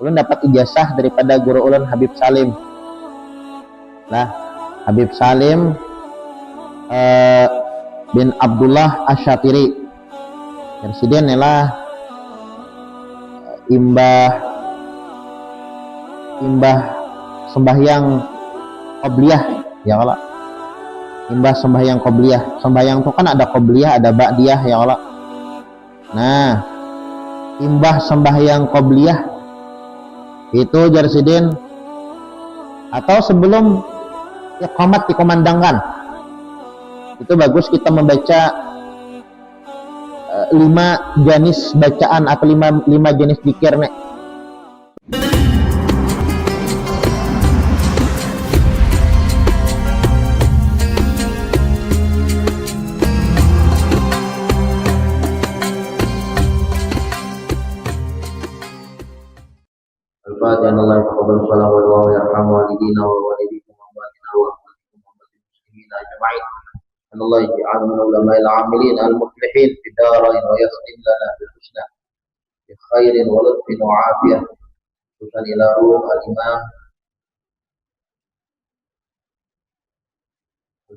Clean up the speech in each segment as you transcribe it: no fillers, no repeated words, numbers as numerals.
Ulun dapat ijazah daripada guru ulun Habib Salim. Nah, Habib Salim bin Abdullah Asyatiri. Presiden ialah imbah sembahyang qobliyah ya Allah. Imbah sembahyang qobliyah. Sembahyang itu kan ada qobliyah, ada ba'diyah ya Allah. Nah, imbah sembahyang qobliyah itu Jarsidin atau sebelum iqamat dikumandangkan, itu bagus kita membaca 5 jenis bacaan atau 5 jenis zikir nih. Al-Fatihah. Allah yaqabbal shalawat wa yarham walidina wa walidikum wa walidina wa akhwatikum wa muslimin ajma'in. Allah yaj'al min ulama'il 'amilin al-muflihin fi darain wa yakhtim lana bil husna bi khairin wa lutfin wa 'afiyah. Tuhan ila ruh al-imam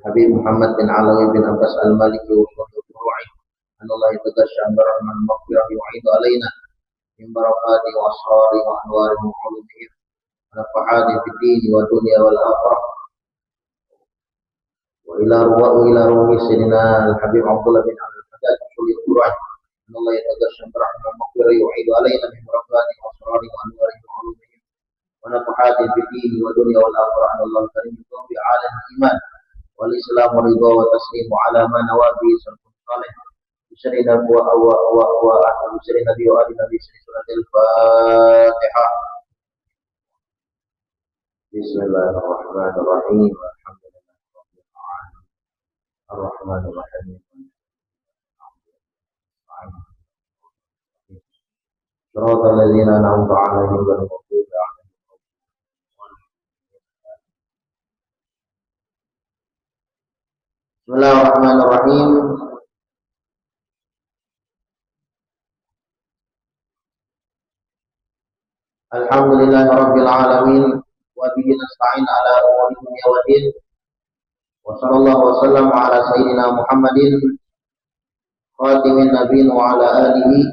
Habib Muhammad bin Alawi bin Abbas al-Maliki wa furu'i. Allah yatagasha rahman maghfirah yu'idu alaina min barakati wa asrari wa anwari wa ulumihim wa nafahati fid dini wa dunya wal akhirah. Wa ila ruhi sayyidina al-Habib Abdullah bin Abdul Haddad Syulil Qur'an. Allah yatagasha rahman maghfirah yu'idu alaina min barakati wa asrari wa anwari wa ulumihim wa nafahati fid dini wa dunya wal akhirah. Allah karim bi alam iman wal islam wa ridha wa taslim ala ma nawabi sallallahu salih بسرنا وبسرنا بسرنا سورة الفاتحة. بسم الله الرحمن الرحيم. الحمد لله رب العالمين الرحمن الرحيم صراط الذين أنعمت عليهم غير المغضوب عليهم. بسم الله الرحمن الرحيم. Alhamdulillahi rabbil alamin wa bihi nasta'in ala umuri dunya wa din. Wa sallallahu wa sallam ala sayyidina Muhammadin khatimin nabiyyin wa ala alihi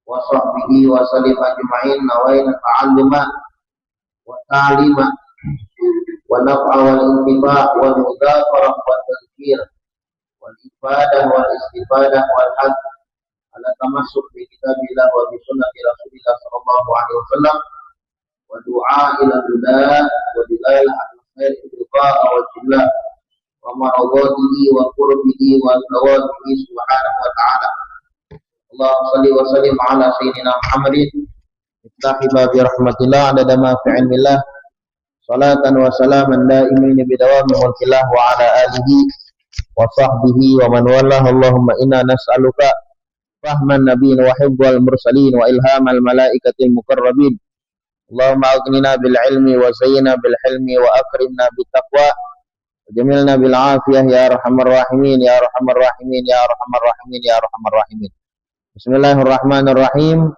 wa sahbihi wa sallim ajma'in. Nawaina ta'alluma wa ta'lima wa naf'a wal intifa' wal mudzakarah wal tadhkir wal ifadah wal istifadah wal haqq ala tamassuk bi kitabillah wa bi sunnati Rasulillah sallallahu alaihi wasallam wa du'a ila huda wa dilail al-khair ibtiqa'a wa jillah wa maradatihi wa qurbihi wa thawabihi subhanahu wa ta'ala. Allahumma salli wa sallim ala sayyidina Muhammadin iftahi babi rahmatillah adada ma fi ilmillah salatan wa salaman daimin bidawami mulkillah wa ala alihi wa sahbihi wa man wallah. Allahumma inna nas'aluka fahman nabiyyin wa hifdzal mursalin wa ilhamal malaikatil muqarrabin. Allahumma aghnina bil ilmi wa zayyina bil hilmi wa akrimna bit taqwa wa jamilna bil afiyah ya arhamar rahimin ya arhamar rahimin ya arhamar rahimin ya arhamar rahimin. Bismillahirrahmanirrahim.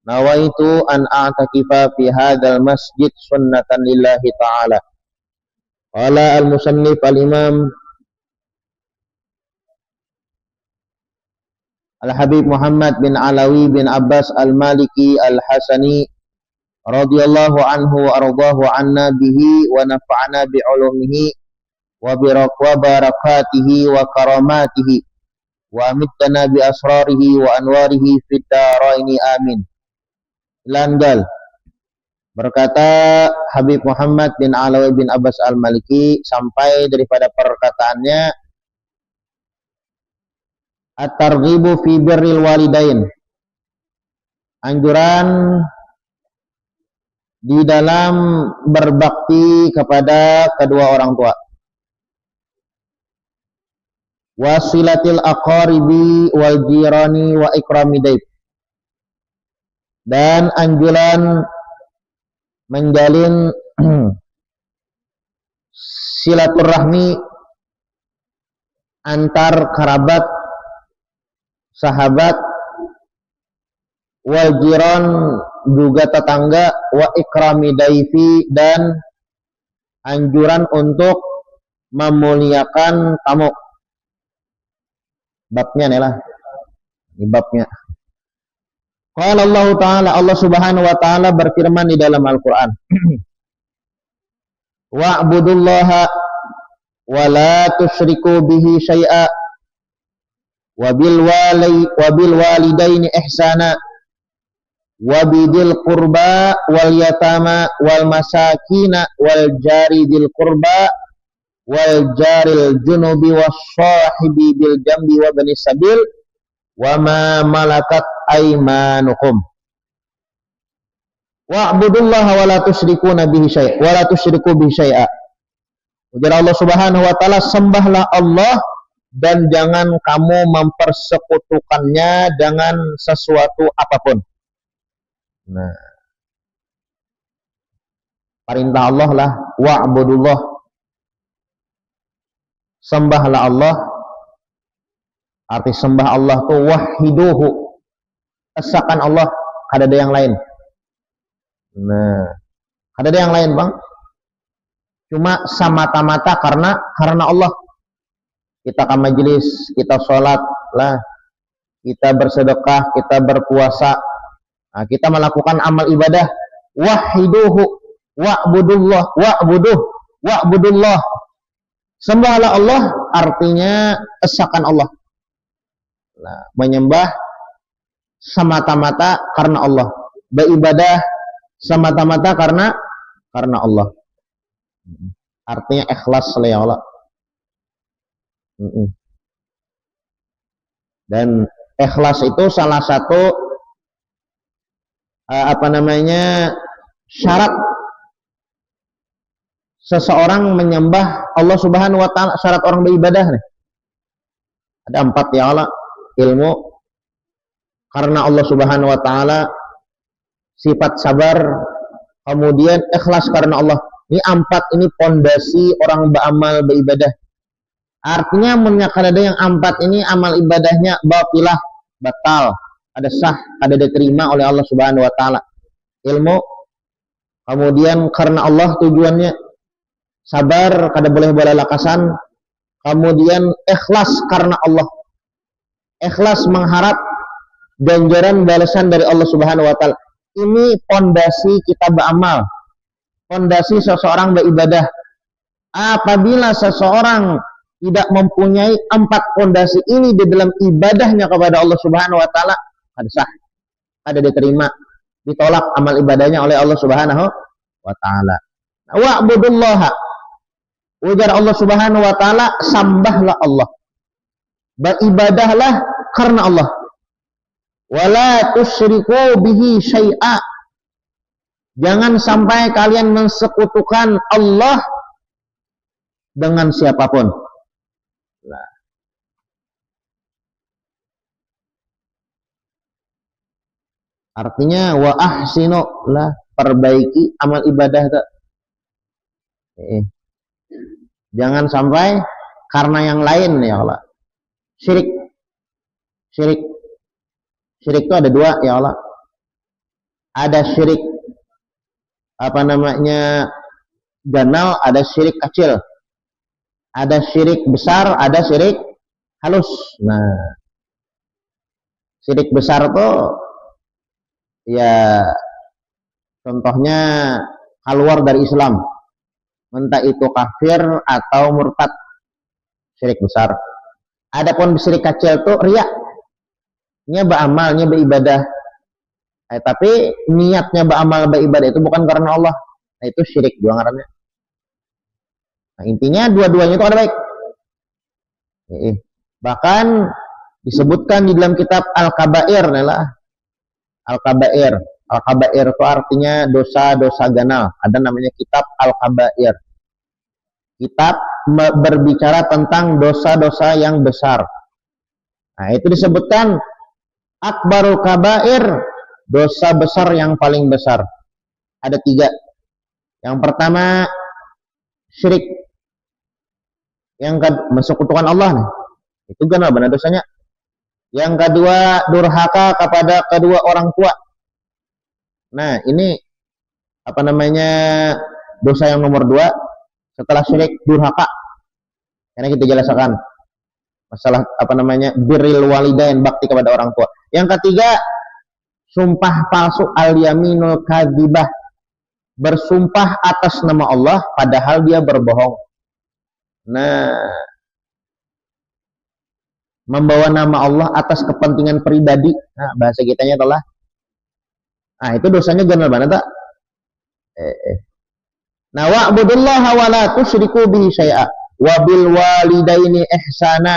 Nawaitu an a'takifa fi hadzal masjid sunnatan lillahi ta'ala. Qala al-musannif al-imam Al-Habib Muhammad bin Alawi bin Abbas Al-Maliki Al-Hasani radhiyallahu anhu wa ardahu anna bihi wa nafa'ana bi ulumihi wa barakatihi wa karamatihi wa amittana bi asrarihi wa anwarihi fid daraini amin. Langgal. Berkata Habib Muhammad bin Alawi bin Abbas Al-Maliki sampai daripada perkataannya at-targhibu fi birril walidain, anjuran di dalam berbakti kepada kedua orang tua, wasilatil aqaribi wal jirani wa ikrami daib, dan anjuran menjalin silaturahmi antar kerabat, sahabat, wal jiran juga tetangga, wa ikrami daifi dan anjuran untuk memuliakan tamu. Babnya nih lah. Ini babnya. Qala Allah Ta'ala, Allah Subhanahu wa taala berfirman di dalam Al-Qur'an. Wa'budullaha wa la tusyriku bihi syai'a wa bil walidaini ihsana wa bidil qurba wal yatama wal masakina wal jari dil qurba wal jaril junubi was sahibi bil jambi wa bani sabil wa ma malakat aymanukum. Wa'budullaha wa la tusyrikuna bihi syai'a wa la tusyriku bihi syai'a. Ujar Allah Subhanahu wa taala, sembahlah Allah dan jangan kamu mempersekutukannya dengan sesuatu apapun. Nah, perintah Allah lah, wa'budullah. Sembahlah Allah. Arti sembah Allah tuh wahiduhu. Esakan Allah, kada ada yang lain. Nah, kada ada yang lain, Bang. Cuma semata-mata karena Allah. Kita ke majelis, kita sholat lah, kita bersedekah, kita berpuasa. Nah, kita melakukan amal ibadah. Wahiduhu, wa'budullah. Sembahlah Allah artinya esakan Allah. Nah, menyembah semata-mata karena Allah, beribadah semata-mata karena Allah. Artinya ikhlas ya Allah. Dan ikhlas itu salah satu syarat seseorang menyembah Allah Subhanahu wa taala, syarat orang beribadah nih. Ada 4 ya Allah. Ilmu karena Allah Subhanahu wa taala, sifat sabar, kemudian ikhlas karena Allah. Ini 4 ini pondasi orang beramal beribadah. Artinya menyakan ada yang 4 ini amal ibadahnya batilah, batal, ada sah, ada diterima oleh Allah Subhanahu wa taala. Ilmu, kemudian karena Allah tujuannya, sabar kada boleh balalakasan, kemudian ikhlas karena Allah. Ikhlas mengharap ganjaran balasan dari Allah Subhanahu wa taala. Ini pondasi kita beramal. Pondasi seseorang beribadah. Apabila seseorang tidak mempunyai 4 pondasi ini di dalam ibadahnya kepada Allah Subhanahu wa taala, ada sah, ada diterima, ditolak amal ibadahnya oleh Allah Subhanahu wa taala. Wa'budullaha. Ujar Allah Subhanahu wa taala, sembahlah Allah. Beribadahlah karena Allah. Wala tusyriku bihi syai'a. Jangan sampai kalian mensekutukan Allah dengan siapapun. Nah. Artinya wa ahsinu lah, perbaiki amal ibadah itu. Jangan sampai karena yang lain ya Allah. Syirik itu ada 2 ya Allah. Ada syirik ganal, ada syirik kecil. Ada syirik besar, ada syirik halus. Nah, syirik besar itu ya contohnya keluar dari Islam, entah itu kafir atau murtad, syirik besar. Adapun syirik kecil itu riya, nya beramal, nya beribadah, tapi niatnya beramal beribadah itu bukan karena Allah. Nah, itu syirik juga ngarannya. Nah, intinya dua-duanya itu ada baik. Bahkan disebutkan di dalam kitab Al-Kabair, Al-Kabair itu artinya dosa-dosa ganal. Ada namanya kitab Al-Kabair. Kitab berbicara tentang dosa-dosa yang besar. Nah, itu disebutkan akbarul kabair, dosa besar yang paling besar. Ada 3. Yang pertama syirik. Yang kedua mensekutukan Allah nih. Itu ganal benar dosanya. Yang kedua, durhaka kepada kedua orang tua. Nah, ini apa namanya dosa yang nomor 2 setelah syirik, durhaka. Karena kita jelaskan masalah apa namanya birrul walidain, bakti kepada orang tua. Yang ketiga, sumpah palsu al-yaminul kadzibah, bersumpah atas nama Allah padahal dia berbohong. Nah, membawa nama Allah atas kepentingan pribadi. Nah, bahasa kitanya adalah itu dosanya general banget tak? Nah, wa'budullaha wa la tusyriku bihi syai'a wa bil walidaini ihsana.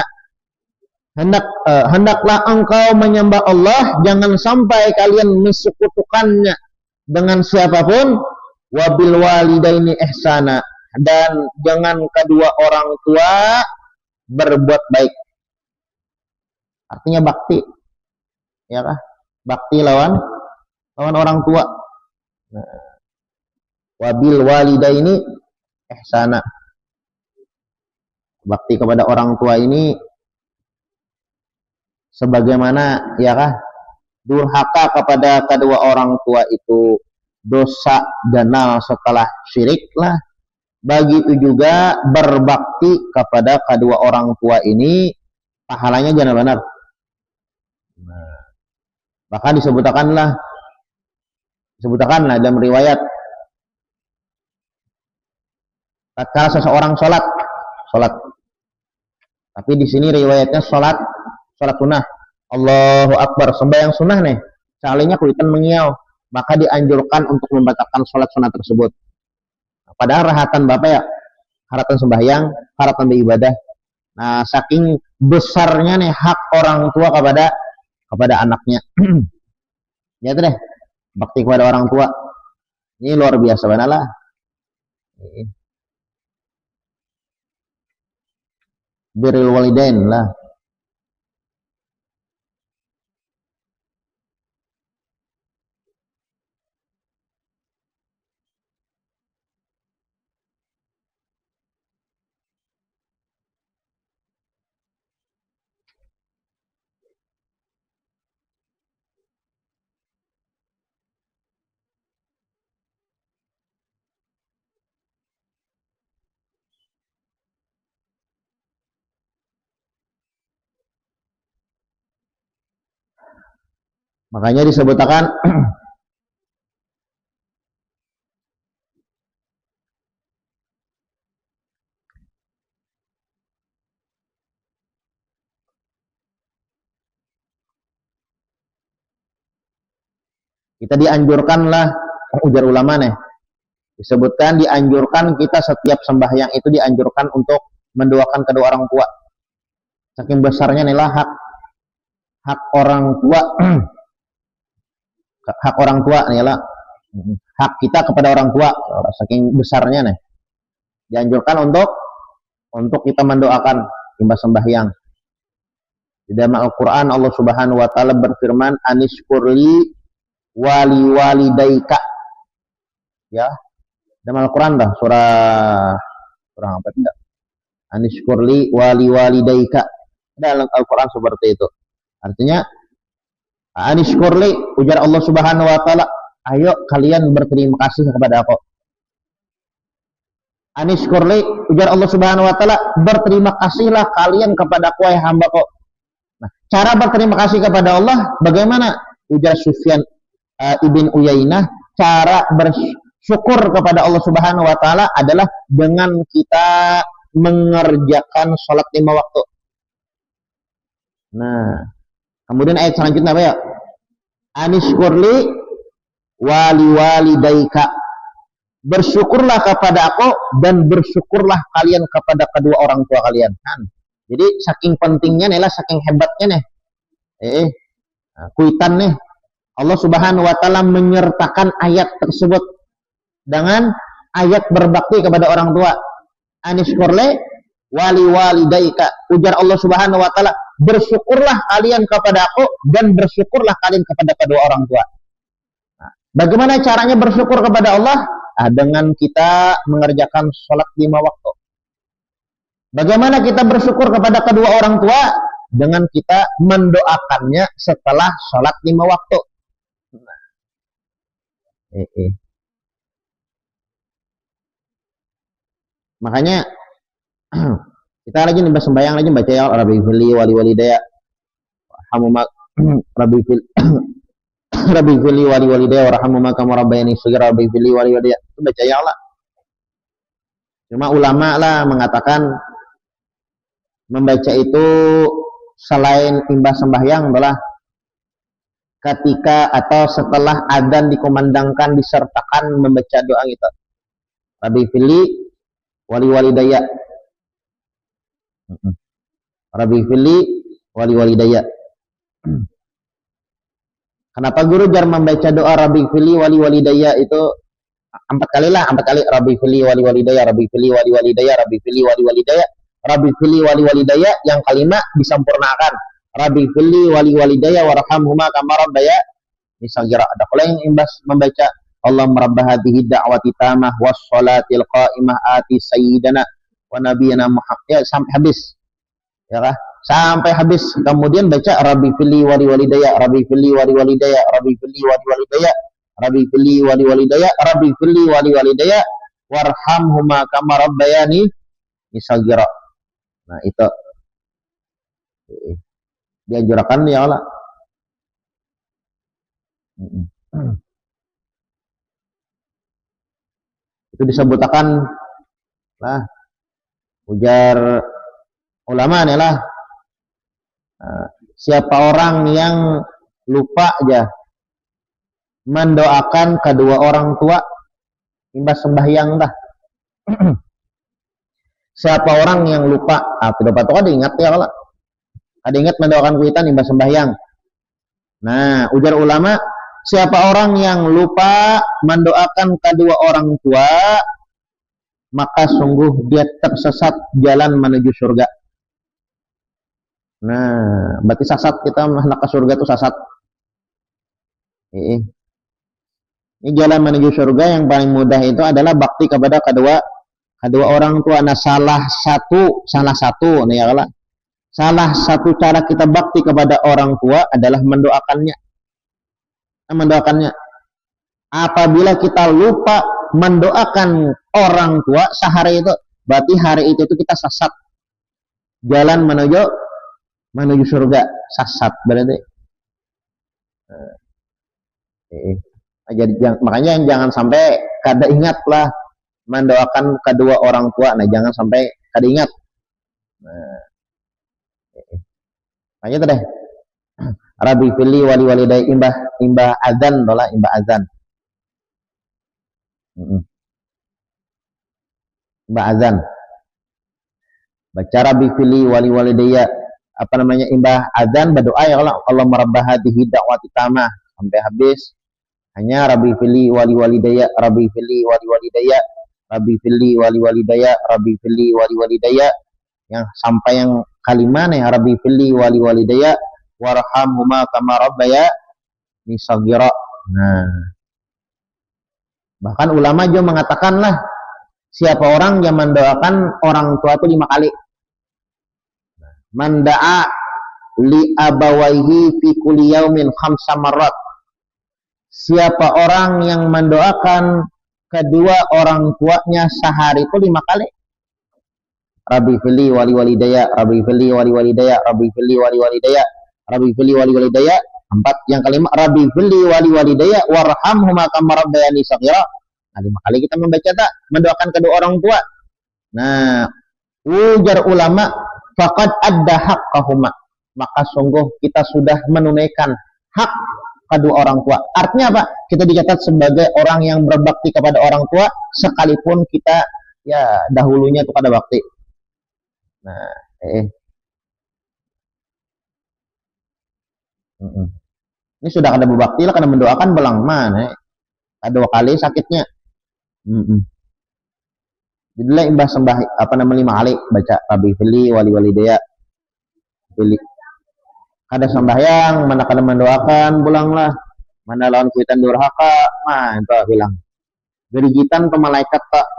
Hendaklah engkau menyembah Allah, jangan sampai kalian mensekutukannya dengan siapapun. Wabil walidaini ihsana, dan jangan kedua orang tua berbuat baik. Artinya bakti, ya kah? Bakti lawan orang tua. Nah, wabil walidaini ihsana, bakti kepada orang tua ini sebagaimana, ya kah, durhaka kepada kedua orang tua itu dosa ganal setelah syirik lah. Begitu juga berbakti kepada kedua orang tua ini pahalanya jangan benar. Nah, bahkan disebutkanlah dalam riwayat tatkala seseorang sholat, tapi di sini riwayatnya sholat sunnah, Allahu Akbar, sembahyang sunnah nih, salingnya kuitan mengiau, maka dianjurkan untuk membatalkan sholat sunnah tersebut. Padahal rahatan bapak ya, haratan sembahyang, haratan beribadah. Nah, saking besarnya nih hak orang tua kepada anaknya. Ya itu deh, bakti kepada orang tua ini luar biasa banget lah. Birrul walidain lah. Makanya disebutkan kita dianjurkanlah, ujar ulama nih, disebutkan dianjurkan kita setiap sembahyang itu dianjurkan untuk mendoakan kedua orang tua. Saking besarnya inilah hak orang tua. Hak orang tua inilah hak kita kepada orang tua, saking besarnya nih, dianjurkan untuk kita mendoakan imbas sembahyang. Di dalam Al-Quran Allah Subhanahu Wa Taala berfirman, Anishkurli wali walidaika. Ya, dalam Al-Quran dah surah apa tidak? Anishkurli wali walidaika. Dalam Al-Quran seperti itu. Artinya Anishkurli, ujar Allah Subhanahu Wa Taala, ayo kalian berterima kasih kepada aku. Anishkurli, ujar Allah Subhanahu Wa Taala, berterima kasihlah kalian kepada aku, wahai hambaku. Nah, cara berterima kasih kepada Allah bagaimana? Ujar Sufyan ibn Uyainah, cara bersyukur kepada Allah Subhanahu Wa Taala adalah dengan kita mengerjakan sholat 5 waktu. Nah, kemudian ayat selanjutnya apa ya? Anishkurli wali walidaika. Bersyukurlah kepada aku dan bersyukurlah kalian kepada kedua orang tua kalian. Jadi saking pentingnya nih lah, saking hebatnya nih. Kuitan nih. Allah Subhanahu Wa Taala menyertakan ayat tersebut dengan ayat berbakti kepada orang tua. Anishkurli wali walidaika. Ujar Allah Subhanahu Wa Taala, bersyukurlah kalian kepada aku dan bersyukurlah kalian kepada kedua orang tua. Nah, bagaimana caranya bersyukur kepada Allah? Dengan kita mengerjakan sholat 5 waktu. Bagaimana kita bersyukur kepada kedua orang tua? dengan kita mendoakannya setelah sholat 5 waktu. Makanya kita lagi nih sembahyang lagi baca ya Rabbi fili wali walidaya hamuma Rabbi fili Rabbi fili wali walidaya warhamhuma kama rabbayani shaghira Rabbi fili wali walidaya, itu baca ya Allah. Cuma ulama lah mengatakan membaca itu selain imbah sembahyang adalah ketika atau setelah adzan dikumandangkan disertakan membaca doa itu. Rabbi fili wali walidaya. Rabbi fili wali walidaya. Kenapa guru jar membaca doa Rabbi fili wali walidaya itu 4 kali lah, 4 kali Rabbi fili wali walidaya, Rabbi fili wali walidaya, Rabbi fili wali walidaya, Rabbi fili wali walidaya, yang kelima disempurnakan. Rabbi fili wali walidaya warhamhuma kama rabbayani shaghira. Ada pula yang imbas membaca Allah rabb hadhihi da'wati tamah was shalatil qa'imah ati sayyidana wa nabiyana Muhammad, ya sampai habis. Ya kah? Sampai habis. Kemudian baca Rabbi fili wali walidaya, Rabbi fili wali walidaya, Rabbi fili wali walidaya, Rabbi fili wali walidaya, Rabbi fili wali walidaya warhamhuma kama rabbayani shaghira. Nah, itu dianjurkan ya Allah. Itu disebutkan lah ujar ulama nih lah, siapa orang yang lupa aja mendoakan kedua orang tua imbas sembahyang dah. Siapa orang yang lupa, tidak ada ingat ya Allah, ada ingat mendoakan kuitan imbas sembahyang. Nah, ujar ulama, siapa orang yang lupa mendoakan kedua orang tua, maka sungguh dia tersesat jalan menuju surga. Nah, berarti sasat, kita hendak ke surga itu sasat. Ini jalan menuju surga yang paling mudah itu adalah bakti kepada kedua orang tua. Nah, salah satu nih ya Allah. Salah satu cara kita bakti kepada orang tua adalah mendoakannya. Apabila kita lupa mendoakan orang tua sehari itu, berarti hari itu kita sasat jalan menuju surga, sasat berarti. Jadi makanya jangan sampai kada ingatlah mendoakan kedua orang tua. Nah, jangan sampai kada ingat. Makanya itu deh. Rabbi fili wali walidayya imbah azan dola imbah azan. Imbah azan. Baca Rabbi fili wali walidayya, apa namanya, imbah azan berdoa ya Allah, Allah rabb hadhihi da'wati tamah sampai habis. Hanya Rabbi fili wali walidayya, Rabbi fili wali walidayya, Rabbi fili wali walidayya, Rabbi fili wali walidayya, yang sampai yang kalimat nih Rabbi fili wali walidayya warhamhuma kama rabbayani shaghira. Nah, bahkan ulama juga mengatakan lah, siapa orang yang mendoakan orang tua itu 5 kali. Manda'a li abawaihi fi kulli yaumin 5 marrat. Siapa orang yang mendoakan kedua orang tuanya sehari itu 5 kali. Rabbi fili wali walidayya, Rabbi fili wali walidayya, Rabbi fili wali walidayya, Rabbi fili wali walidayya. 4. Yang kelima, Rabbi fili wali walidayya warhamhuma kama rabbayani shaghira. Nah, 5 kali kita membaca mendoakan kedua orang tua. Nah, ujar ulama, faqad adda haqqahuma, maka sungguh kita sudah menunaikan hak kedua orang tua. Artinya apa? Kita dicatat sebagai orang yang berbakti kepada orang tua sekalipun kita ya dahulunya itu kada bakti. Nah, ini sudah kada berbakti lah, kada mendoakan belang mana? 2 kali sakitnya. Jadilah imbah sembah apa namanya 5 kali baca Rabbi fili wali walidayya fili. Kada sembahyang mana kada mendoakan pulanglah, mana lawan kuitan durhaka mah itu bilang gerigitan ke malaikat tak,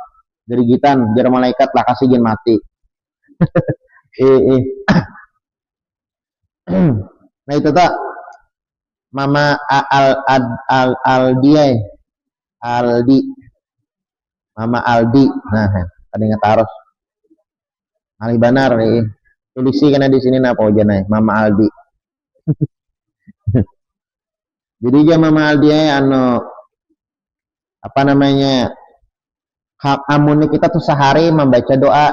gerigitan jar malaikat lah kasih jin mati. Nah itu tak Mama Aldi Aldi Mama Aldi. Nah, tadi ngetaros. Ali banar nih. Tulisi karena di sini napa aja nih Mama Aldi. Jadi dia Mama Aldi anu apa namanya? Hak amunnya kita tuh sehari membaca doa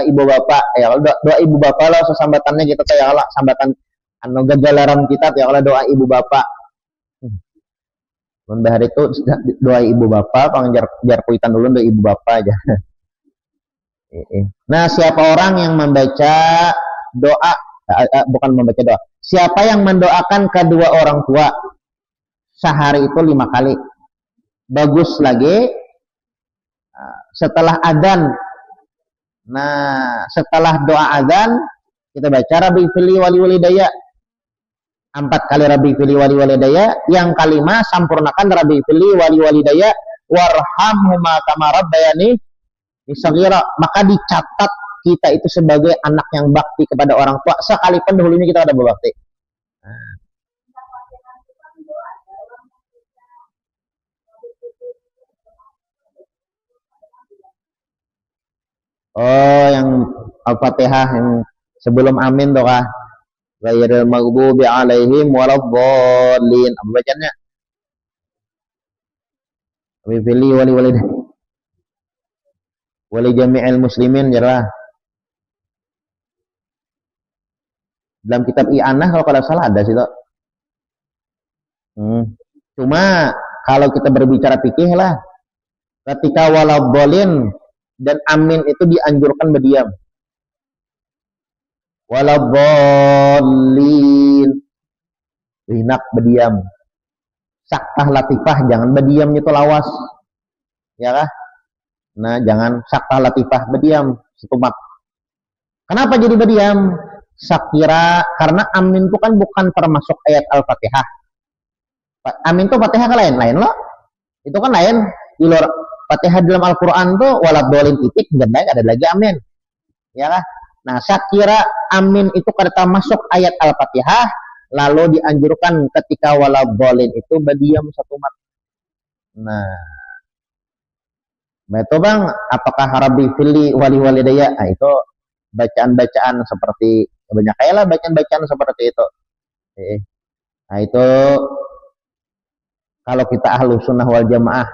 ibu bapak ya kalau doa ibu bapak lah sesambatannya kita teh ya Allah sambatan anu gagalaran kita ya Allah doa ibu bapak. Bahar itu doa ibu bapak pangjar jar kuitan dulu doa ibu bapak aja. Nah, siapa orang yang membaca doa bukan membaca doa. Siapa yang mendoakan kedua orang tua sehari itu 5 kali. Bagus lagi setelah adzan. Nah, setelah doa adzan kita baca Rabbi fili wali walidayya 4 kali Rabbi fili wali walidayya, yang kelima sempurnakan Rabbi fili wali walidayya warhamhuma kama rabbayani shaghira, maka dicatat kita itu sebagai anak yang bakti kepada orang tua sekalipun dahulu ini kita ada berbakti. Oh, yang Al-Fatihah yang sebelum amin tuh kah? Ghairil maghdubi alaihim waladdallin. Apa bacanya? Wa fili wali walid wali jami'il muslimin jarah. Dalam kitab I'anah kalau kada salah ada sih, toh. Cuma kalau kita berbicara fikih lah, ketika waladdallin dan amin itu dianjurkan berdiam. Waladdallin hinak berdiam. Saktah latifah jangan berdiam itu lawas. Ya kah? Nah, jangan saktah latifah berdiam setumak. Kenapa jadi berdiam? Sakira karena amin itu kan bukan termasuk ayat Al-Fatihah. Amin itu Fatihah kan lain loh. Itu kan lain. Di luar Fatihah dalam Al-Quran tuh waladhdallin titik dan ada lagi amin. Ya kah? Nah, sakira amin itu kada masuk ayat Al-Fatihah, lalu dianjurkan ketika waladhdallin itu berdiam satu mat. Nah, itu bang, apakah Rabbi fili wali walidayya? Nah, itu bacaan-bacaan seperti banyak kayak bacaan-bacaan seperti itu. Nah, itu kalau kita ahlu sunnah wal jamaah,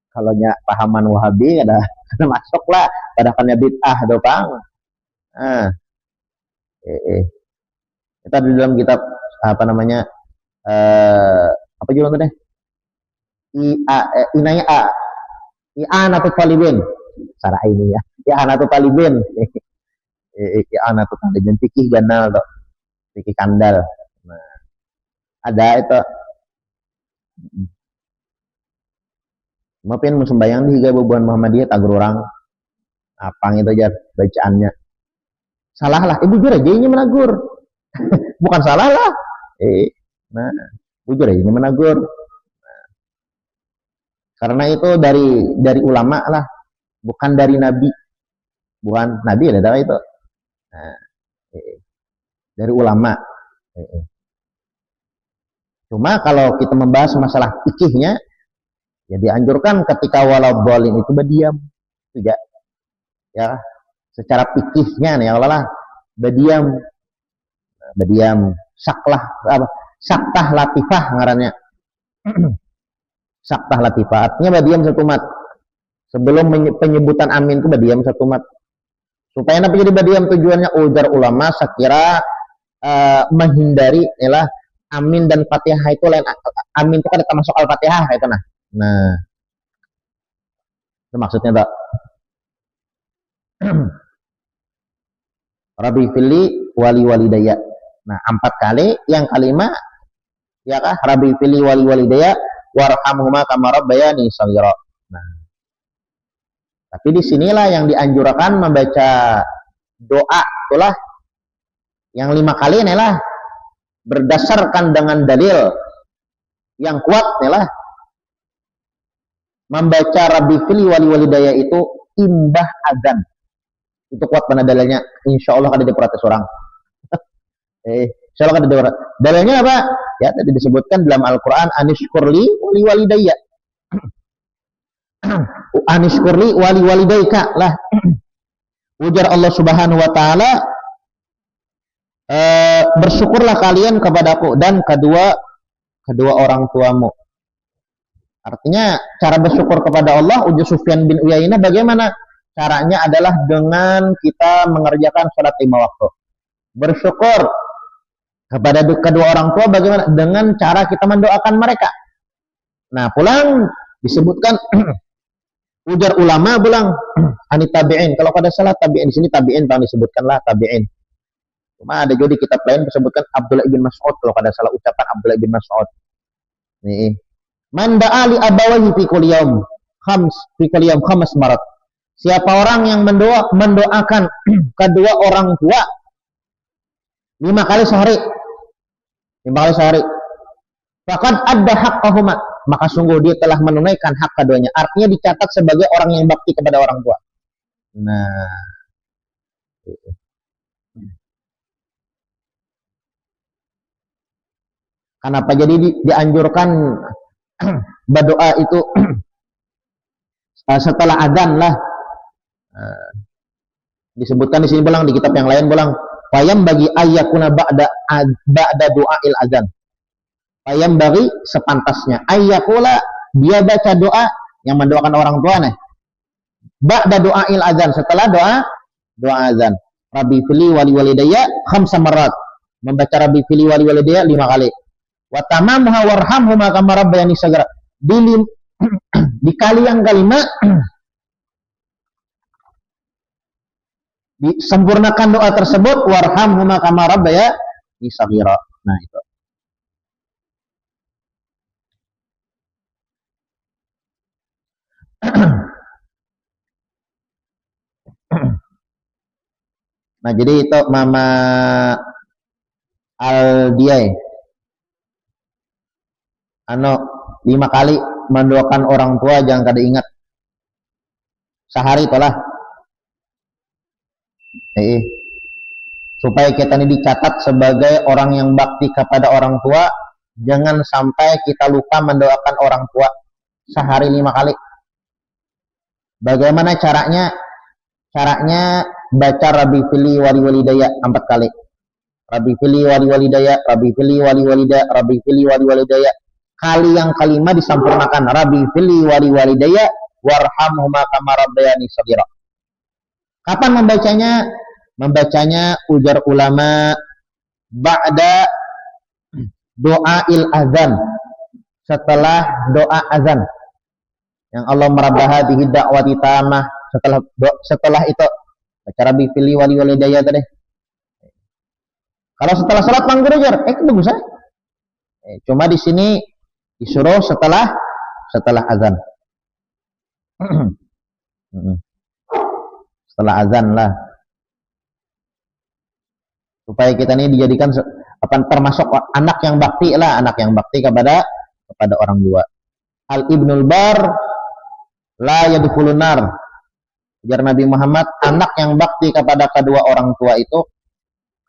kalau pahaman wahabi ada masuk lah, padahalnya bid'ah do pang. Nah, kita di dalam kitab apa namanya apa judulnya deh? Inaya I'anatul Talibin. Cara ini ya. I'anatul Talibin. I'anatul Talibin fikih ganal tuh. Fikih kandal. Nah, ada itu. Maafin sembahyang di higa bebuan Muhammadiyah tagur orang. Apang itu aja bacaannya. Salah lah, bujur aja ini menagur. Bukan salah lah. Nah, bujur aja ini menagur. Nah, karena itu dari ulama lah, bukan dari nabi. Bukan nabi ada itu. Nah, dari ulama. Cuma kalau kita membahas masalah fikihnya, ya dianjurkan ketika waladhdallin itu berdiam. Tidak. Ya, secara fikihnya nih Allah berdiam. Berdiam saktah latifah ngarannya. Saktah latifah artinya berdiam satu mat. Sebelum penyebutan amin itu berdiam satu mat. Supaya apa jadi berdiam tujuannya ujar ulama sakira menghindari ialah amin dan Fatihah itu lain. Amin itu kan termasuk Al-Fatihah itu nah. Nah, itu maksudnya tak. Rabbi fili wali walidayya. Nah, 4 kali, yang kelima ya kah Rabbi fili wali walidayya warhamhuma kama rabbayani shaghira. Nah, tapi disinilah yang dianjurkan membaca doa itulah yang 5 kali inilah berdasarkan dengan dalil yang kuat inilah membaca Rabbi fili wali walidayya itu imbah adzan. Itu kuat mana dalilnya. Insya Allah ada diprotes orang. Insyaallah kan ada. Dalilnya apa? Ya tadi disebutkan dalam Al-Qur'an anishkurli wali walidayya. Anishkurli wali walidayka lah. Ujar Allah Subhanahu wa taala, bersyukurlah kalian kepadaku dan kedua orang tuamu. Artinya cara bersyukur kepada Allah, ujar Sufyan bin Uyainah, bagaimana? Caranya adalah dengan kita mengerjakan sholat 5 waktu. Bersyukur kepada kedua orang tua bagaimana? Dengan cara kita mendoakan mereka. Nah, pulang disebutkan ujar ulama pulang anit tabi'in. Kalau pada salah tabi'in, di sini tabi'in bang disebutkanlah tabi'in. Cuma ada juga di kitab lain disebutkan Abdullah bin Mas'ud, kalau pada salah ucapan Abdullah bin Mas'ud. Nih. Man da'a li abawayhi fi kulli yaum khams marat. Siapa orang yang mendoakan kedua orang tua 5 kali sehari. 5 kali sehari. Faqad adda haqqahuma, maka sungguh dia telah menunaikan hak keduanya. Artinya dicatat sebagai orang yang bakti kepada orang tua. Nah, kenapa jadi dianjurkan berdoa itu setelah azan lah? Disebutkan di sini pulang, di kitab yang lain pulang, payam bagi ayyakuna ba'da du'ail azan. Payam bagi sepantasnya ayyakula, dia baca doa yang mendoakan orang tua nih. Ba'da du'ail azan, setelah doa azan. Rabbi fili wali walidayya khamsa marrat, membaca Rabbi fili wali walidayya 5 kali. Wa tamamuha warhamhuma kama rabbayani shaghira, dikali yang kelima disempurnakan doa tersebut, warhamhuma kama rabbayani shaghira. Nah, itu. Nah, jadi itu Mama Al-Diyai 5 kali mendoakan orang tua, jangan kada ingat sehari itulah. Supaya kita ini dicatat sebagai orang yang bakti kepada orang tua, jangan sampai kita lupa mendoakan orang tua sehari 5 kali. Bagaimana caranya? Caranya baca Rabbi fili wali walidayya 4 kali. Rabbi fili wali walidayya, Rabbi fili wali walidayya, Rabbi fili wali walidayya. Kali yang kelima disempurnakan, Rabbi fili wali walidayya warhamhuma kama rabbayani shaghira. Kapan membacanya? Membacanya ujar ulama ba'da doail azan, setelah doa azan. Yang Allah merabbah bihi da'wati tamah, setelah itu baca Rabbi fili wali walidayya tadi. Kalau setelah salat manggur aja, itu bagus ya. Cuma di sini disuruh setelah azan. Setelah azan lah. Supaya kita ini dijadikan termasuk anak yang bakti lah, anak yang bakti kepada orang tua. Al Ibnul Bar la yadkhulun nar. Ujar Nabi Muhammad, anak yang bakti kepada kedua orang tua itu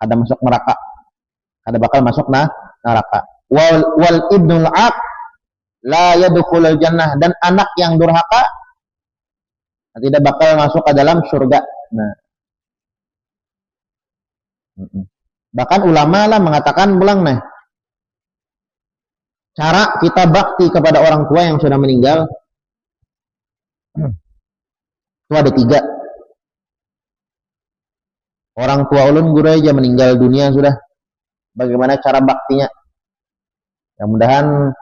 ada masuk neraka. Ada bakal masuk neraka. Wal ibnul aq la yadkhulul jannah, dan anak yang durhaka tidak bakal masuk ke dalam surga. Nah, bahkan ulama lah mengatakan pulang nih, cara kita bakti kepada orang tua yang sudah meninggal itu ada 3. Orang tua ulun guru aja meninggal dunia sudah. Bagaimana cara baktinya? Mudah-mudahan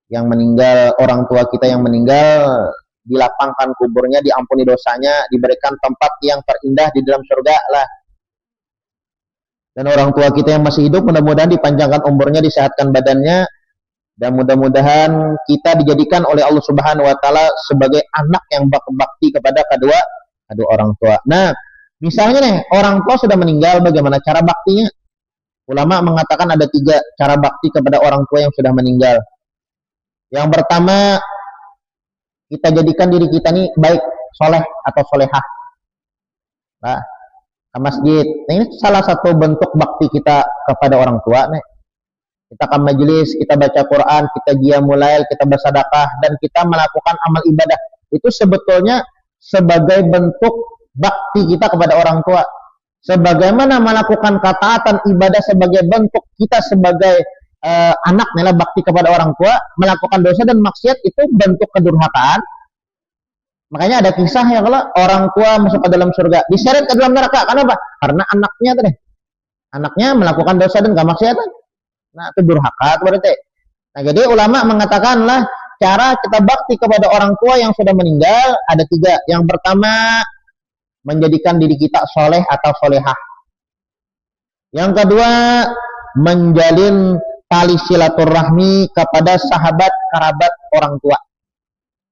yang meninggal, orang tua kita yang meninggal, dilapangkan kuburnya, diampuni dosanya, diberikan tempat yang terindah di dalam surga lah. Dan orang tua kita yang masih hidup, mudah-mudahan dipanjangkan umurnya, disehatkan badannya, dan mudah-mudahan kita dijadikan oleh Allah Subhanahu wa taala sebagai anak yang bakti kepada kedua orang tua. Nah, misalnya nih, orang tua sudah meninggal, bagaimana cara baktinya? Ulama mengatakan ada 3 cara bakti kepada orang tua yang sudah meninggal. Yang pertama, kita jadikan diri kita ini baik, soleh atau solehah. Nah, ke masjid. Nah, ini salah satu bentuk bakti kita kepada orang tua nih. Kita ke majelis, kita baca Quran, kita qiyamul lail, kita bersedekah, dan kita melakukan amal ibadah. Itu sebetulnya sebagai bentuk bakti kita kepada orang tua. Sebagaimana melakukan ketaatan ibadah sebagai bentuk kita sebagai anak nilai bakti kepada orang tua, melakukan dosa dan maksiat itu bentuk kedurhakaan. Makanya ada kisah ya, kalau orang tua masuk ke dalam surga, diseret ke dalam neraka. Kenapa? Karena anaknya tadi. Anaknya melakukan dosa dan kemaksiatan. Nah, itu durhaka berarti. Nah, jadi ulama mengatakanlah cara kita bakti kepada orang tua yang sudah meninggal ada 3. Yang pertama, menjadikan diri kita soleh atau solehah. Yang kedua, menjalin tali silaturahmi kepada sahabat kerabat orang tua.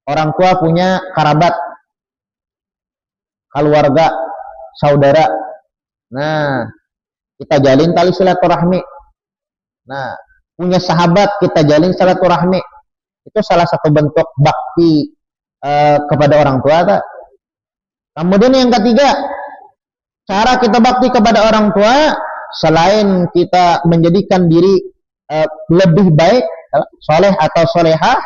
Orang tua punya kerabat, keluarga, saudara. Nah, kita jalin tali silaturahmi. Nah, punya sahabat, kita jalin silaturahmi. Itu salah satu bentuk bakti kepada orang tua. Tak? Kemudian yang ketiga, cara kita bakti kepada orang tua, selain kita menjadikan diri lebih baik, soleh atau solehah,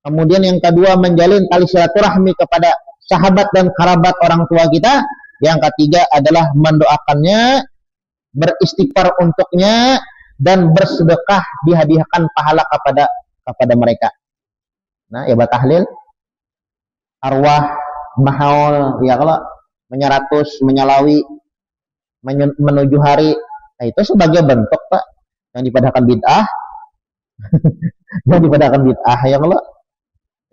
kemudian yang kedua menjalin tali silaturahmi kepada sahabat dan kerabat orang tua kita, yang ketiga adalah mendoakannya, beristighfar untuknya, dan bersedekah, dihadiahkan pahala kepada mereka. Nah, ya tahlil, arwah, mahaul, ya kalau menyeratus, menyalawi, menuju hari, nah itu sebagai bentuk Pak yang dipadakan bid'ah, yang dipadakan bid'ah ya kalau,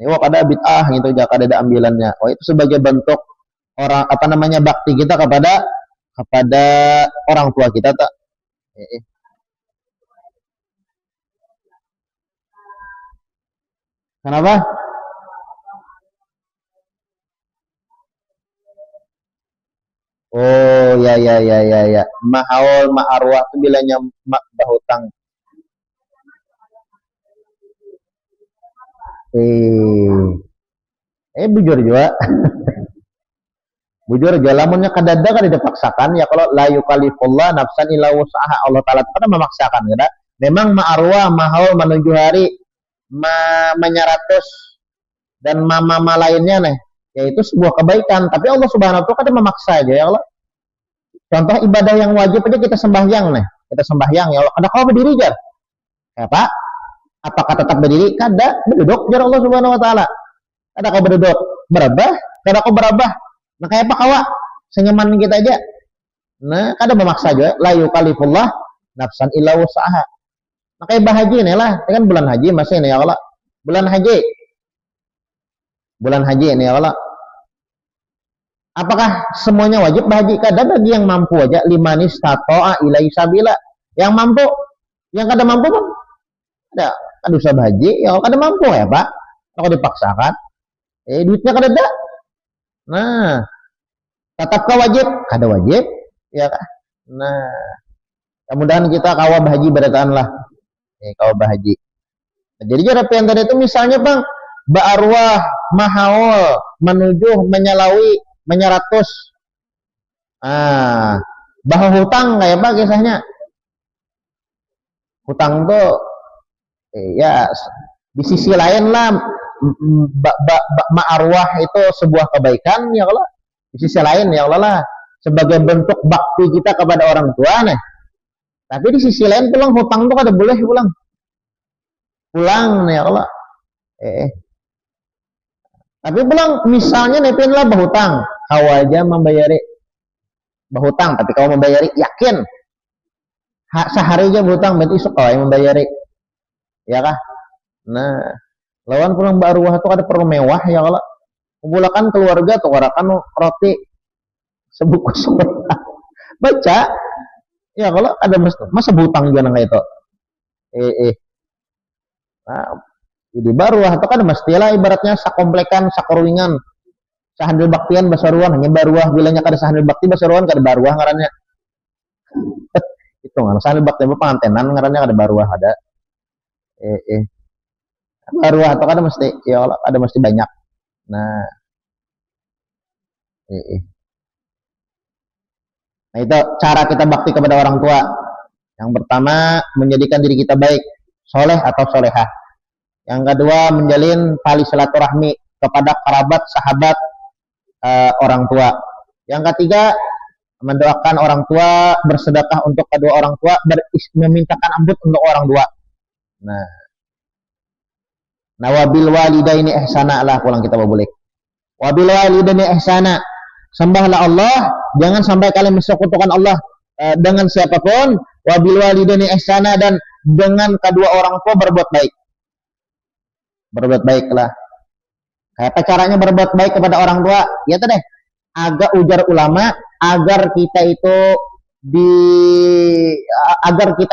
wah ada bid'ah gitu, jangan ada ambilannya. Oh itu sebagai bentuk orang bakti kita kepada orang tua kita tak. Kenapa? Oh ya. Mahaul, ma'arwah itu bilangnya bahutang. Bujur juga. Bujur juga, lamunnya kadada kan dipaksakan ya, kalau la yukallifullah nafsan illa wus'aha, Allah Ta'ala pernah memaksakan kada. Memang ma'arwah, mahaul, menuju hari, menyeratus dan mama lainnya nih, yaitu sebuah kebaikan, tapi Allah Subhanahu wa Ta'ala kadang memaksa aja ya Allah. Contoh ibadah yang wajib aja kita sembahyang nih, kita sembahyang ya Allah, kada kau berdiri jar. Ya Pak, apakah tetap berdiri? Kada, berduduk jar Allah Subhanahu wa Ta'ala. Kada kau berduduk, berabah, kada kau berabah. Nah kayak apa kawa? Senyaman kita aja. Nah, kada memaksa aja, la yukallifullah nafsan illa wus'aha. Nah kayak bahaji nih lah, kan bulan haji masih nih ya Allah. Bulan haji ini ya Allah. Apakah semuanya wajib bahaji? Kada, bagi yang mampu aja, limanis tato'a ilai sabila. Yang mampu, yang kada mampu bang, ada usah bahaji, ya kada mampu ya Pak. Kalau dipaksakan, duitnya kada ada. Nah, tetapkah wajib? Kada wajib, ya kan? Nah, mudah-mudahan kita kawa bahaji berataan lah. Kawa bahaji. Nah, jadi cara yang tadi itu misalnya bang, ba'arwah, mahaul, menuju, menyalawi, menyeratus. Bahwa hutang kayak apa kisahnya? Hutang tuh, ya di sisi lain lah, ma'arwah itu sebuah kebaikan ya Allah. Di sisi lain ya Allah lah, sebagai bentuk bakti kita kepada orang tua nih. Tapi di sisi lain pulang hutang tuh kada boleh pulang nih ya Allah. Tapi pulang misalnya nepin lah bahutang, kau aja membayari bahutang, tapi kau membayari yakin sehari aja bahutang, berarti esok kau yang membayari, ya kah? Nah, lawan pulang baruah itu ada perlu mewah ya Allah. Kumpulkan keluarga tuh warakan roti sebungkus baca ya kalau ada masa butang juga kayak itu. Nah, jadi baruah itu kan mestilah ibaratnya sakomplekan, sakorwingan, sahandil baktian basaruan, hanya baruah bilangnya kada sahandil bakti basaruan kada baruah ngarannya. Itu ngan sahandil bakti pengantenan ngarannya kada baruah ada. Baruah atau kada mesti ya Allah, ada mesti banyak. Nah, Nah, itu cara kita bakti kepada orang tua. Yang pertama, menjadikan diri kita baik, soleh atau solehah. Yang kedua, menjalin tali silaturahmi kepada kerabat, sahabat, orang tua. Yang ketiga, mendoakan orang tua, bersedekah untuk kedua orang tua, memintakan ampun untuk orang tua. Nah, wabil walidaini ihsana lah, pulang kita boleh. Wabil walidaini ihsana, sembahlah Allah, jangan sampai kalian mensekutukan Allah dengan siapapun. Wabil walidaini ihsana, dan dengan kedua orang tua berbuat baik. Berbuat baiklah. Apa caranya berbuat baik kepada orang tua? Ya tadi, agak ujar ulama, agar kita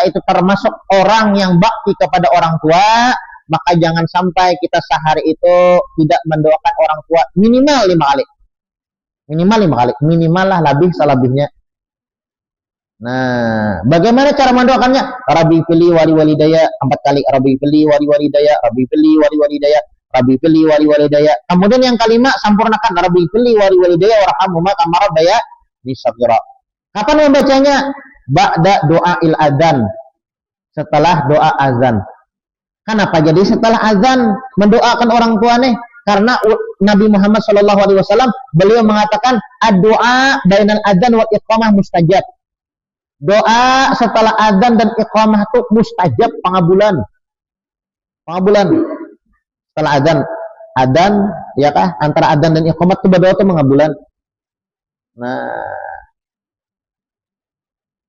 itu termasuk orang yang bakti kepada orang tua, maka jangan sampai kita sehari itu tidak mendoakan orang tua minimal 5 kali. Minimal lah, lebih selebihnya. Nah, bagaimana cara mendoakannya? Rabbi fili wali walidaya 4 kali. Rabbi fili wali walidaya, Rabbi fili wali walidaya, Rabbi fili wali walidaya. Kemudian yang kelima, sampurnakan Rabbi fili wali walidaya warhamhuma kama rabbayani shaghira. Kapan membacanya? Ba'da doa il adzan. Setelah doa azan. Kenapa jadi setelah azan mendoakan orang tua nih? Karena Nabi Muhammad SAW beliau mengatakan ad-doa bainal adzan wal iqamah mustajab. Doa setelah adzan dan iqamah itu mustajab, pengabulan. Setelah adzan ya kah? Antara adzan dan iqamah itu berdoa itu pengabulan. Nah,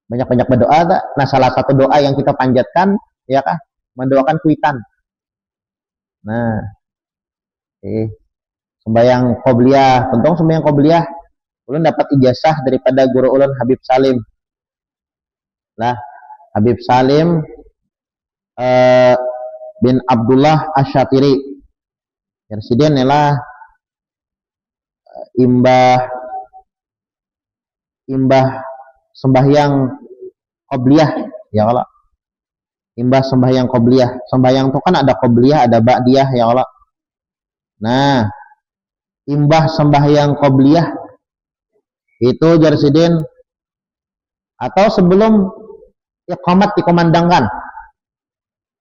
banyak-banyak berdoa tak? Nah, salah satu doa yang kita panjatkan ya kah? Mendoakan kuitan. Nah, sembahyang qobliyah, penting sembahyang qobliyah. Ulun dapat ijazah daripada guru ulun Habib Salim. Lah, Habib Salim bin Abdullah Asyatiri. Presiden ialah imbah sembahyang qobliyah ya Allah. Imbah sembahyang qobliyah. Sembahyang itu kan ada qobliyah, ada ba'diyah ya Allah. Nah, imbah sembahyang qobliyah itu Presiden atau sebelum iqamat dikumandangkan,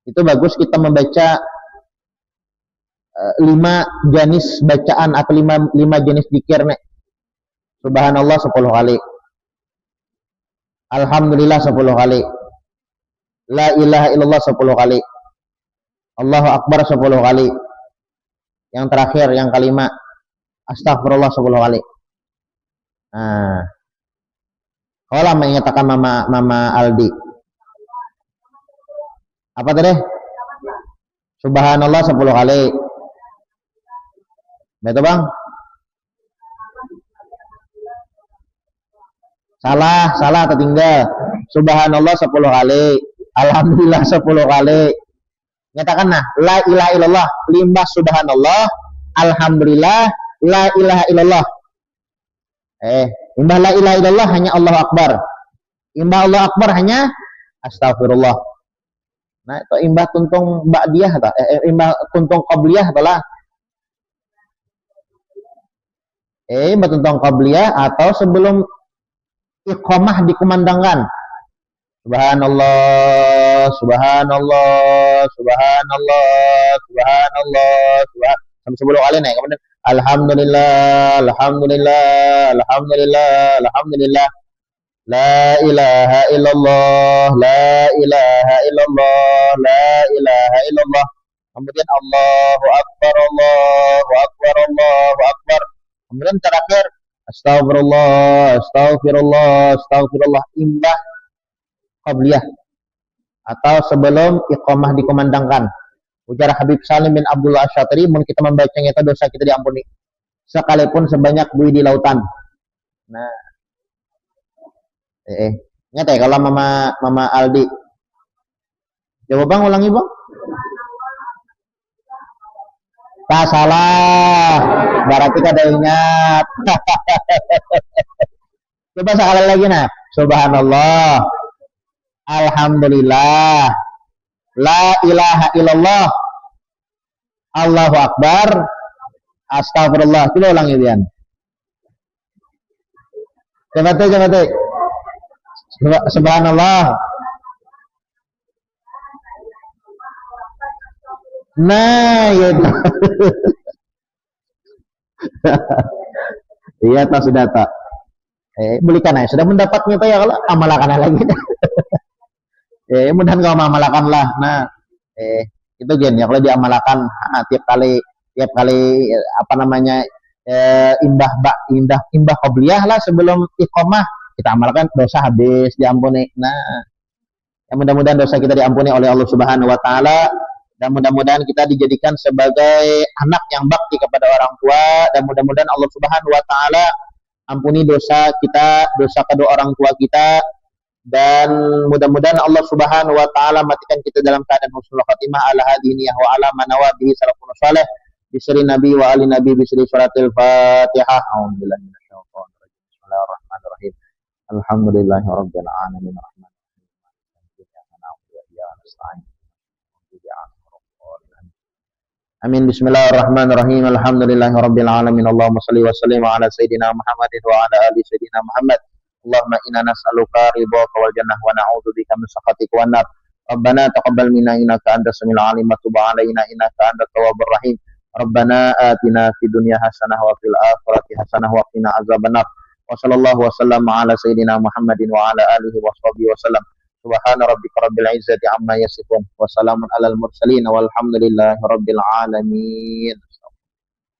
itu bagus kita membaca 5 jenis bacaan atau 5 jenis zikir nih. Subhanallah 10 kali, Alhamdulillah 10 kali, La ilaha illallah 10 kali, Allahu Akbar 10 kali, yang terakhir yang kelima Astagfirullah 10 kali. Nah, kalau mengatakan Mama Aldi apa tadi? Subhanallah 10 kali. Betul bang? Salah tertinggal. Subhanallah 10 kali. Alhamdulillah 10 kali. Nyatakan nah, la ilaha illallah, limbah subhanallah, alhamdulillah, la ilaha illallah. Imbah la ilaha illallah hanya Allahu Akbar. Imbah Allah Akbar hanya astagfirullah. Nah, itu imbah tuntung ba'diyah atau imbah tuntung qabliyah adalah imbah tuntung qabliyah atau sebelum iqamah dikumandangkan. Subhanallah, subhanallah, subhanallah, subhanallah, sampai 10 kali naik. Kemudian alhamdulillah, alhamdulillah, alhamdulillah, alhamdulillah. La ilaha illallah, la ilaha illallah, la ilaha illallah. Kemudian Allahu Akbar, Allahu Akbar, Allahu Akbar. Kemudian terakhir astagfirullah, astagfirullah, astagfirullah. Imbah qabliyah atau sebelum iqamah dikumandangkan. Ujar Habib Salim bin Abdullah Asyatiri, mun kita membacanya itu dosa kita diampuni sekalipun sebanyak buih di lautan. Nah, ingat ya kalau Mama Aldi. Coba bang, ulangi bang. Tak salah, berarti kada ingat. Coba sekali lagi nah. Subhanallah, alhamdulillah, la ilaha illallah, Allahu Akbar, astagfirullah. Coba ulangi Dian. Coba tuh. Subhanallah. Nah, ya itu. Iya, tak sudah tak. Belikan aja. Sudah mendapatnya pak ya kalau amalkan lagi. Mudahan kau amalkanlah. Nah, itu gen ya kalau diamalkan tiap kali apa namanya imbah qobliyah lah sebelum iqamah kita amalkan dosa habis diampuni. Nah, ya mudah-mudahan dosa kita diampuni oleh Allah Subhanahu wa taala dan mudah-mudahan kita dijadikan sebagai anak yang bakti kepada orang tua dan mudah-mudahan Allah Subhanahu wa taala ampuni dosa kita, dosa kedua orang tua kita dan mudah-mudahan Allah Subhanahu wa taala matikan kita dalam keadaan husnul khatimah ala hadiniyah wa ala manawabihi salafun salih bisri nabi wa ali nabi bisri suratil fatihah. A'udzubillahi minasyaitonir rajim. Bismillahirrahmanirrahim. Alhamdulillahirabbil alamin. Amin. Bismillahirrahmanirrahim. Alhamdulillahirabbil alamin. Allahumma shalli wa sallim ala sayidina Muhammadin wa ala ali sayidina Muhammad. Allahumma inna nas'aluka ridhaka wal jannah wa na'udzubika min sakhatika wan nar. Rabbana taqabbal minna innaka antas samiul alim wa tub alaina innaka antat tawwabur rahim. Rabbana atina fid dunya hasanah wa fil akhirati hasanah wa qina azabannar. Wa sallallahu wasallam ala sayidina Muhammadin wa ala alihi wa sahbihi wasallam. Subhana rabbika rabbil izzati amma yasifun wa salamun alal mursalin walhamdulillahi rabbil alamin.